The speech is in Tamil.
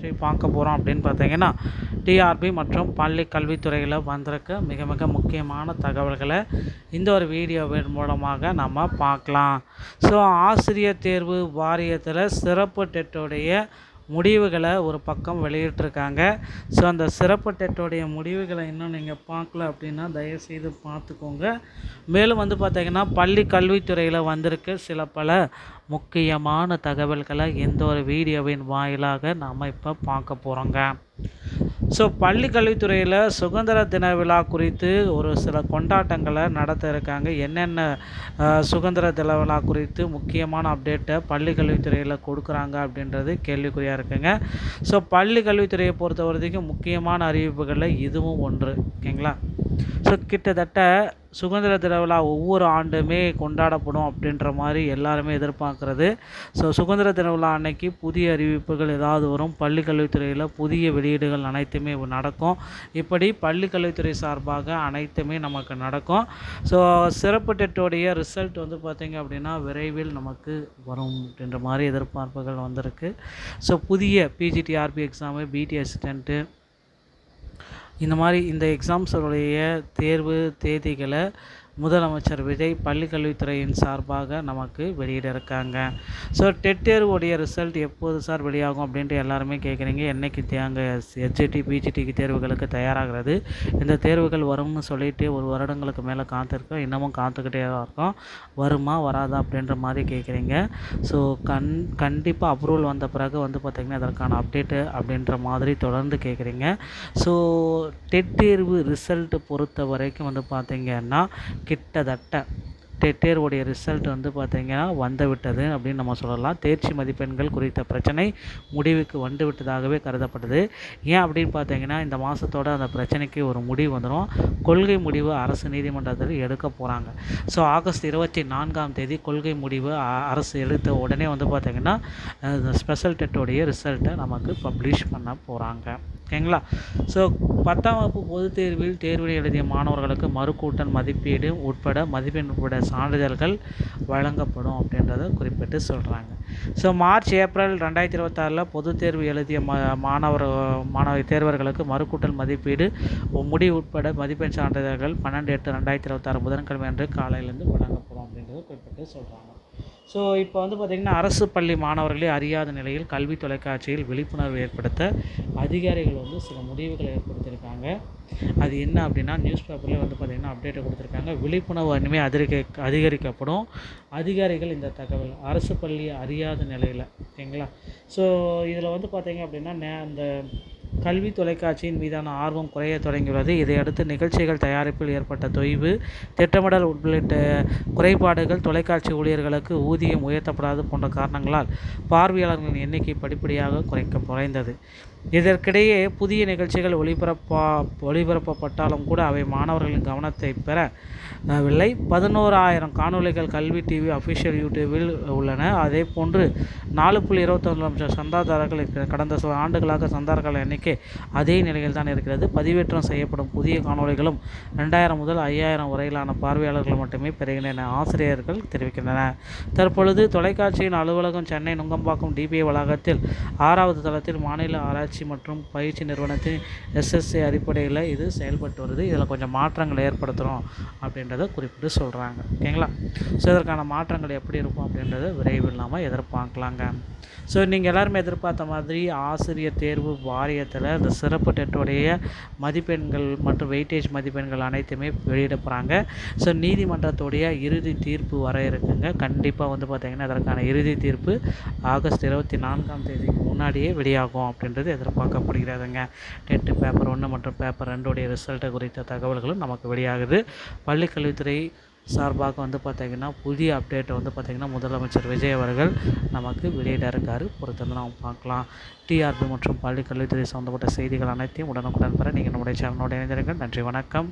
பற்றி பார்க்க போகிறோம் அப்படின்னு பார்த்தீங்கன்னா, டிஆர்பி மற்றும் பள்ளி கல்வித்துறையில் வந்திருக்க மிக மிக முக்கியமான தகவல்களை இந்த ஒரு வீடியோவின் மூலமாக நம்ம பார்க்கலாம். ஸோ ஆசிரியர் தேர்வு வாரியத்தில் சிறப்பு டெட்டுடைய முடிவுகளை ஒரு பக்கம் வெளியிட்டிருக்காங்க. ஸோ அந்த சிறப்பு டெட்டுடைய முடிவுகளை இன்னும் நீங்கள் பார்க்கல அப்படின்னா தயவுசெய்து பார்த்துக்கோங்க. மேலும் பார்த்திங்கன்னா பள்ளி கல்வித்துறையில் வந்திருக்க சில பல முக்கியமான தகவல்களை இந்த ஒரு வீடியோவின் வாயிலாக நாம் இப்போ பார்க்க போகிறோங்க. ஸோ பள்ளி கல்வித்துறையில் சுதந்திர தின விழா குறித்து ஒரு சில கொண்டாட்டங்களை நடத்த இருக்காங்க. என்னென்ன சுதந்திர தின விழா குறித்து முக்கியமான அப்டேட்டை பள்ளி கல்வித்துறையில் கொடுக்குறாங்க அப்படின்றது கேள்விக்குறியாக இருக்குங்க. ஸோ பள்ளி கல்வித்துறையை பொறுத்த வரைக்கும் முக்கியமான அறிவிப்புகளில் இதுவும் ஒன்று. ஓகேங்களா? ஸோ கிட்டத்தட்ட சுதந்திர தின விழா ஒவ்வொரு ஆண்டுமே கொண்டாடப்படும் அப்படின்ற மாதிரி எல்லாருமே எதிர்பார்க்குறது. ஸோ சுதந்திர தின விழா அன்னைக்கு புதிய அறிவிப்புகள் ஏதாவது வரும். பள்ளி கல்வித்துறையில் புதிய வெளியீடுகள் அனைத்துமே நடக்கும். இப்படி பள்ளி கல்வித்துறை சார்பாக அனைத்துமே நமக்கு நடக்கும். ஸோ சிறப்பு டெட்டோடைய ரிசல்ட் பார்த்திங்க அப்படின்னா விரைவில் நமக்கு வரும் அப்படின்ற மாதிரி எதிர்பார்ப்புகள் வந்திருக்கு. ஸோ புதிய பிஜிடிஆர்பி எக்ஸாமு, பிடி அசிஸ்டண்ட்டு இந்த மாதிரி இந்த எக்ஸாம்ஸுடைய தேர்வு தேதிகளை முதலமைச்சர் விஜய் பள்ளி கல்வித்துறையின் சார்பாக நமக்கு வெளியிட இருக்காங்க. ஸோ டெட் தேர்வுடைய ரிசல்ட் எப்போது சார் வெளியாகும் அப்படின்ட்டு எல்லாருமே கேட்குறீங்க. என்றைக்கு எஸ்ஜிடி பிஜிடிக்கு தேர்வுகளுக்கு தயாராகிறது. இந்த தேர்வுகள் வரும்னு சொல்லிட்டு ஒரு வருடங்களுக்கு மேலே காத்திருக்கோம். இன்னமும் காத்துக்கிட்டே தான் இருக்கோம். வருமா வராதா அப்படின்ற மாதிரி கேட்குறீங்க. ஸோ கண்டிப்பாக அப்ரூவல் வந்த பிறகு பார்த்திங்கன்னா இதற்கான அப்டேட்டு அப்படின்ற மாதிரி தொடர்ந்து கேட்குறீங்க. ஸோ டெட் தேர்வு ரிசல்ட்டு பொறுத்த வரைக்கும் பார்த்திங்கன்னா கிட்டத்தட்ட டெட் தேர்வுடைய ரிசல்ட் பார்த்திங்கன்னா வந்துவிட்டது அப்படின்னு நம்ம சொல்லலாம். தேர்ச்சி மதிப்பெண்கள் குறித்த பிரச்சனை முடிவுக்கு வந்துவிட்டதாகவே கருதப்பட்டது. ஏன் அப்படின்னு பார்த்தீங்கன்னா இந்த மாதத்தோட அந்த பிரச்சனைக்கு ஒரு முடிவு வந்துடும். கொள்கை முடிவு அரசு நீதிமன்றத்தில் எடுக்க போகிறாங்க. ஸோ ஆகஸ்ட் 24ஆம் தேதி கொள்கை முடிவு அரசு எடுத்த உடனே பார்த்திங்கன்னா ஸ்பெஷல் டெட்டோடைய ரிசல்ட்டை நமக்கு பப்ளிஷ் பண்ண போகிறாங்க. ஓகேங்களா? ஸோ 10ஆம் வகுப்பு பொதுத் தேர்வில் தேர்வினை எழுதிய மாணவர்களுக்கு மறுகூட்டல் மதிப்பீடு உட்பட மதிப்பெண் உட்பட சான்றிதழ்கள் வழங்கப்படும் அப்படின்றத குறிப்பிட்டு சொல்கிறாங்க. ஸோ மார்ச் ஏப்ரல் 2026 பொதுத் தேர்வு எழுதிய மாணவ தேர்வர்களுக்கு மறுகூட்டல் மதிப்பீடு முடிவு உட்பட மதிப்பெண் சான்றிதழ்கள் 12/8/2026 புதன்கிழமை அன்று காலையிலேருந்து வழங்கப்படும் அப்படின்றத குறிப்பிட்டு சொல்கிறாங்க. ஸோ இப்போ பார்த்திங்கன்னா அரசு பள்ளி மாணவர்களே அறியாத நிலையில் கல்வி தொலைக்காட்சியில் விழிப்புணர்வு ஏற்படுத்த அதிகாரிகள் சில முடிவுகளை ஏற்படுத்தியிருக்காங்க. அது என்ன அப்படின்னா நியூஸ் பேப்பர்லேயே பார்த்திங்கன்னா அப்டேட்டை கொடுத்துருக்காங்க. விழிப்புணர்வு இனிமேல் அதிகரிக்கப்படும். அதிகாரிகள் இந்த தகவல் அரசு பள்ளி அறியாத நிலையில். ஓகேங்களா? ஸோ இதில் பார்த்திங்க அப்படின்னா அந்த கல்வி தொலைக்காட்சியின் மீதான ஆர்வம் குறைய தொடங்கியுள்ளது. இதையடுத்து நிகழ்ச்சிகள் தயாரிப்பில் ஏற்பட்ட தொய்வு, திட்டமிடல் உள்ளிட்ட குறைபாடுகள், தொலைக்காட்சி ஊழியர்களுக்கு ஊதியம் உயர்த்தப்படாது போன்ற காரணங்களால் பார்வையாளர்களின் எண்ணிக்கை படிப்படியாக குறைந்தது. இதற்கிடையே புதிய நிகழ்ச்சிகள் ஒளிபரப்பப்பட்டாலும் கூட அவை மாணவர்களின் கவனத்தை பெறவில்லை. 11,000 காணொலிகள் கல்வி டிவி அஃபிஷியல் யூடியூபில் உள்ளன. அதே போன்று 4.21 லட்சம் சந்தாதாரர்கள் கடந்த சில ஆண்டுகளாக சந்தாதாரர்கள் எண்ணிக்கை அதே நிலையில் தான் இருக்கிறது. பதிவேற்றம் செய்யப்படும் புதிய காணொலிகளும் 2000 முதல் 5000 வரையிலான பார்வையாளர்கள் மட்டுமே பெறுகின்றன ஆசிரியர்கள் தெரிவிக்கின்றனர். தற்பொழுது தொலைக்காட்சியின் அலுவலகம் சென்னை நுங்கம்பாக்கம் டிபிஐ வளாகத்தில் 6வது தளத்தில் மாநில ஆராய்ச்சி மற்றும் பயிற்சி நிறுவனத்தின் SSA அடிப்படையில் இது செயல்பட்டு வருது. இதில் கொஞ்சம் மாற்றங்கள் ஏற்படுத்துகிறோம் அப்படின்றத குறிப்பிட்டு சொல்கிறாங்க. ஓகேங்களா? ஸோ இதற்கான மாற்றங்கள் எப்படி இருக்கும் அப்படின்றத விரைவில் நாம் எதிர்பார்க்கலாங்க. ஸோ நீங்கள் எல்லாருமே எதிர்பார்த்த மாதிரி ஆசிரியர் தேர்வு வாரியத்தில் இந்த சிறப்பு டெட்டுடைய மதிப்பெண்கள் மற்றும் வெயிட்டேஜ் மதிப்பெண்கள் அனைத்துமே வெளியிட போகிறாங்க. ஸோ நீதிமன்றத்துடைய இறுதி தீர்ப்பு வர இருக்குங்க. கண்டிப்பாக பார்த்திங்கன்னா இதற்கான இறுதி தீர்ப்பு ஆகஸ்ட் 24ஆம் தேதிக்கு முன்னாடியே வெளியாகும் அப்படின்றது எதிர்பார்க்கப்படுகிறதுங்க. டெட்டு பேப்பர் 1 மற்றும் பேப்பர் 2 ரிசல்ட்டை குறித்த தகவல்களும் நமக்கு வெளியாகுது. பள்ளி கல்வித்துறை சார்பாக பார்த்திங்கன்னா புதிய அப்டேட்டை பார்த்திங்கன்னா முதலமைச்சர் விஜய் அவர்கள் நமக்கு வெளியிட இருக்காரு. பொறுத்திருந்து நாம் பார்க்கலாம். டிஆர்பி மற்றும் பள்ளி கல்வித்துறை சம்மந்தப்பட்ட செய்திகள் அனைத்தையும் உடனுக்குடன் பெற நீங்கள் நம்முடைய சேனலோடு இணைந்திருங்கள். நன்றி, வணக்கம்.